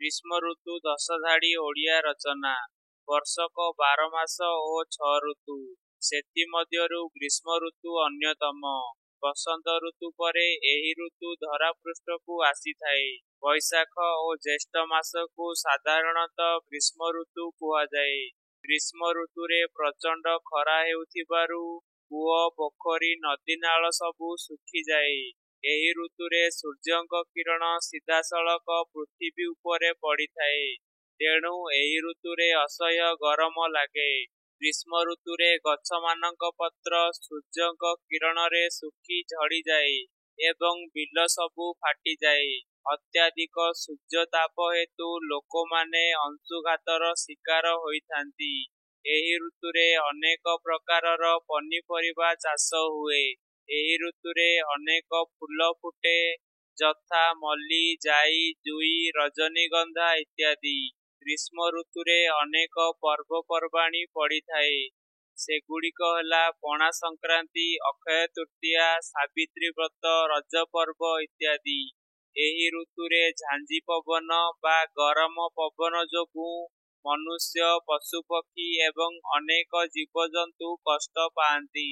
ଗ୍ରୀଷ୍ମ ଋତୁ 10 ଧାଡ଼ି ଓଡ଼ିଆ ରଚନା। ବର୍ଷକ 12 ମାସ ଓ 6 ଋତୁ। ସେଥିମଧ୍ୟରୁ ଗ୍ରୀଷ୍ମ ଋତୁ ଅନ୍ୟତମ। ବସନ୍ତ ଋତୁ ପରେ ଏହି ଋତୁ ଧରାପୃଷ୍ଠକୁ ଆସିଥାଏ। ବୈଶାଖ ଓ ଜ୍ୟେଷ୍ଠ ମାସକୁ ସାଧାରଣତଃ ଗ୍ରୀଷ୍ମ ଋତୁ କୁହାଯାଏ। ଗ୍ରୀଷ୍ମ ଋତୁରେ ପ୍ରଚଣ୍ଡ ଖରା ହେଉଥିବାରୁ କୂଅ, ପୋଖରୀ, ନଦୀନାଳ ସବୁ ଶୁଖିଯାଏ। ଏହି ଋତୁରେ ସୂର୍ଯ୍ୟଙ୍କ କିରଣ ସିଧାସଳଖ ପୃଥିବୀ ଉପରେ ପଡ଼ିଥାଏ। ତେଣୁ ଏହି ଋତୁରେ ଅସହ୍ୟ ଗରମ ଲାଗେ। ଗ୍ରୀଷ୍ମ ଋତୁରେ ଗଛମାନଙ୍କ ପତ୍ର ସୂର୍ଯ୍ୟଙ୍କ କିରଣରେ ଶୁଖି ଝଡ଼ିଯାଏ ଏବଂ ବିଲ ସବୁ ଫାଟିଯାଏ। ଅତ୍ୟଧିକ ସୂର୍ଯ୍ୟତାପ ହେତୁ ଲୋକମାନେ ଅଂଶୁଘାତର ଶିକାର ହୋଇଥାନ୍ତି। ଏହି ଋତୁରେ ଅନେକ ପ୍ରକାରର ପନିପରିବା ଚାଷ ହୁଏ। ଏହି ଋତୁରେ ଅନେକ ଫୁଲ ଫୁଟେ, ଯଥା ମଲ୍ଲୀ, ଜାଇ, ଜୁଇ, ରଜନୀଗନ୍ଧା ଇତ୍ୟାଦି। ଗ୍ରୀଷ୍ମ ଋତୁରେ ଅନେକ ପର୍ବପର୍ବାଣୀ ପଡ଼ିଥାଏ। ସେଗୁଡ଼ିକ ହେଲା ପଣା ସଂକ୍ରାନ୍ତି, ଅକ୍ଷୟ ତୃତୀୟା, ସାବିତ୍ରୀ ବ୍ରତ, ରଜ ପର୍ବ ଇତ୍ୟାଦି। ଏହି ଋତୁରେ ଝାଞ୍ଜି ପବନ ବା ଗରମ ପବନ ଯୋଗୁଁ ମନୁଷ୍ୟ, ପଶୁପକ୍ଷୀ ଏବଂ ଅନେକ ଜୀବଜନ୍ତୁ କଷ୍ଟ ପାଆନ୍ତି।